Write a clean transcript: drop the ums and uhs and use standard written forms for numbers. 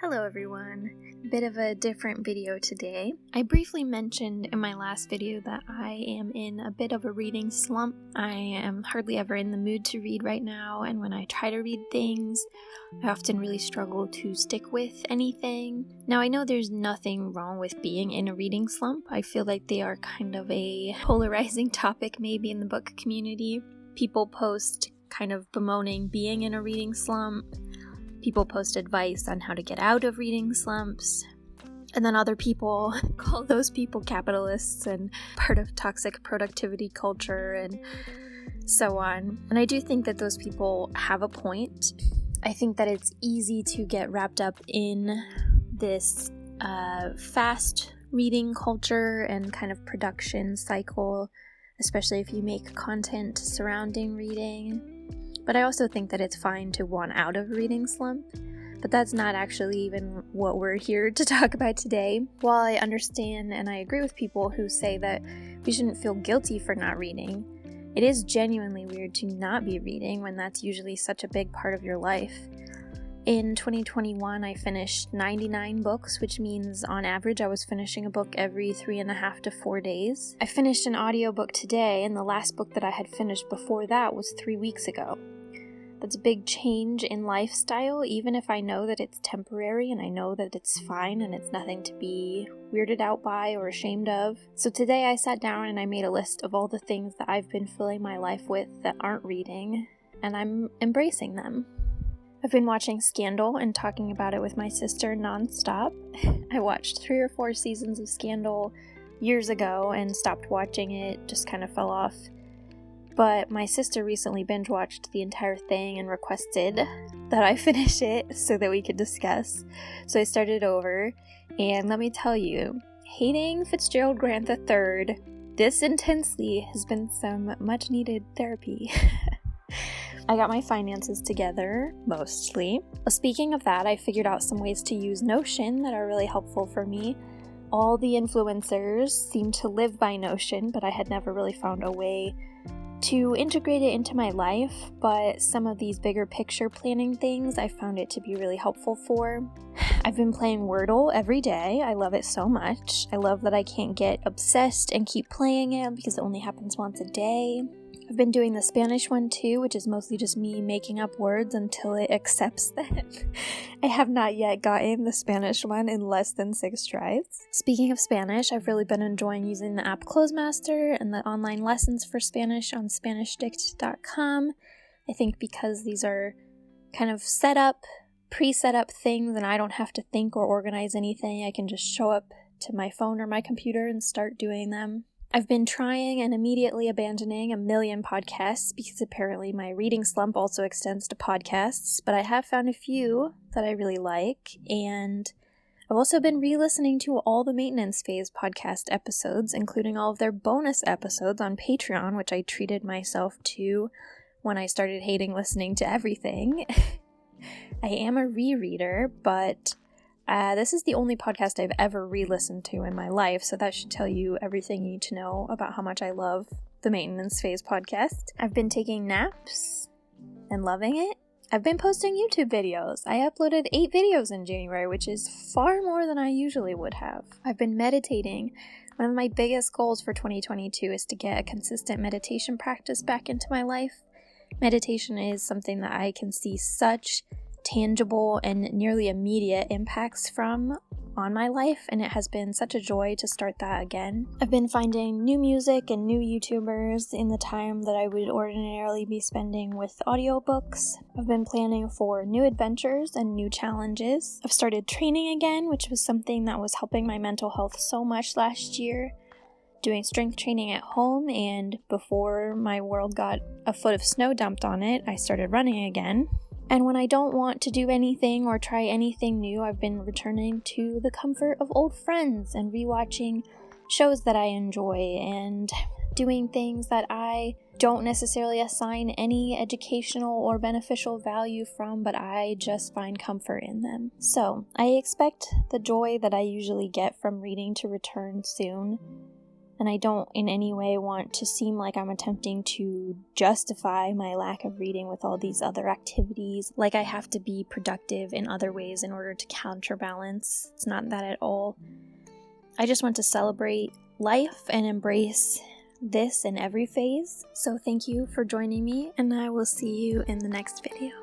Hello everyone, bit of a different video today. I briefly mentioned in my last video that I am in a bit of a reading slump. I am hardly ever in the mood to read right now, and when I try to read things, I often really struggle to stick with anything. Now I know there's nothing wrong with being in a reading slump. I feel like they are kind of a polarizing topic maybe in the book community. People post kind of bemoaning being in a reading slump. People post advice on how to get out of reading slumps, and then other people call those people capitalists and part of toxic productivity culture and so on. And I do think that those people have a point. I think that it's easy to get wrapped up in this fast reading culture and kind of production cycle, especially if you make content surrounding reading. But I also think that it's fine to want out of a reading slump. But that's not actually even what we're here to talk about today. While I understand and I agree with people who say that we shouldn't feel guilty for not reading, it is genuinely weird to not be reading when that's usually such a big part of your life. In 2021, I finished 99 books, which means on average I was finishing a book every 3.5 to 4 days. I finished an audiobook today, and the last book that I had finished before that was 3 weeks ago. That's a big change in lifestyle, even if I know that it's temporary and I know that it's fine and it's nothing to be weirded out by or ashamed of. So today I sat down and I made a list of all the things that I've been filling my life with that aren't reading, and I'm embracing them. I've been watching Scandal and talking about it with my sister nonstop. I watched 3 or 4 seasons of Scandal years ago and stopped watching it, just kind of fell off. But my sister recently binge watched the entire thing and requested that I finish it so that we could discuss. So I started over, and let me tell you, hating Fitzgerald Grant III this intensely has been some much needed therapy. I got my finances together, mostly. Speaking of that, I figured out some ways to use Notion that are really helpful for me. All the influencers seem to live by Notion, but I had never really found a way to integrate it into my life, but some of these bigger picture planning things I found it to be really helpful for. I've been playing Wordle every day. I love it so much. I love that I can't get obsessed and keep playing it because it only happens once a day. I've been doing the Spanish one too, which is mostly just me making up words until it accepts them. I have not yet gotten the Spanish one in less than 6 tries. Speaking of Spanish, I've really been enjoying using the app Closemaster and the online lessons for Spanish on SpanishDict.com. I think because these are kind of pre-set up things and I don't have to think or organize anything, I can just show up to my phone or my computer and start doing them. I've been trying and immediately abandoning a million podcasts because apparently my reading slump also extends to podcasts, but I have found a few that I really like, and I've also been re-listening to all the Maintenance Phase podcast episodes, including all of their bonus episodes on Patreon, which I treated myself to when I started hating listening to everything. I am a rereader, but this is the only podcast I've ever re-listened to in my life, so that should tell you everything you need to know about how much I love the Maintenance Phase podcast. I've been taking naps and loving it. I've been posting YouTube videos. I uploaded 8 videos in January, which is far more than I usually would have. I've been meditating. One of my biggest goals for 2022 is to get a consistent meditation practice back into my life. Meditation is something that I can see such tangible and nearly immediate impacts from on my life, and it has been such a joy to start that again. I've been finding new music and new YouTubers in the time that I would ordinarily be spending with audiobooks. I've been planning for new adventures and new challenges. I've started training again, which was something that was helping my mental health so much last year. Doing strength training at home, and before my world got a foot of snow dumped on it, I started running again. And when I don't want to do anything or try anything new, I've been returning to the comfort of old friends and rewatching shows that I enjoy and doing things that I don't necessarily assign any educational or beneficial value from, but I just find comfort in them. So I expect the joy that I usually get from reading to return soon. and I don't in any way want to seem like I'm attempting to justify my lack of reading with all these other activities, like I have to be productive in other ways in order to counterbalance. It's not that at all. I just want to celebrate life and embrace this in every phase. So thank you for joining me, and I will see you in the next video.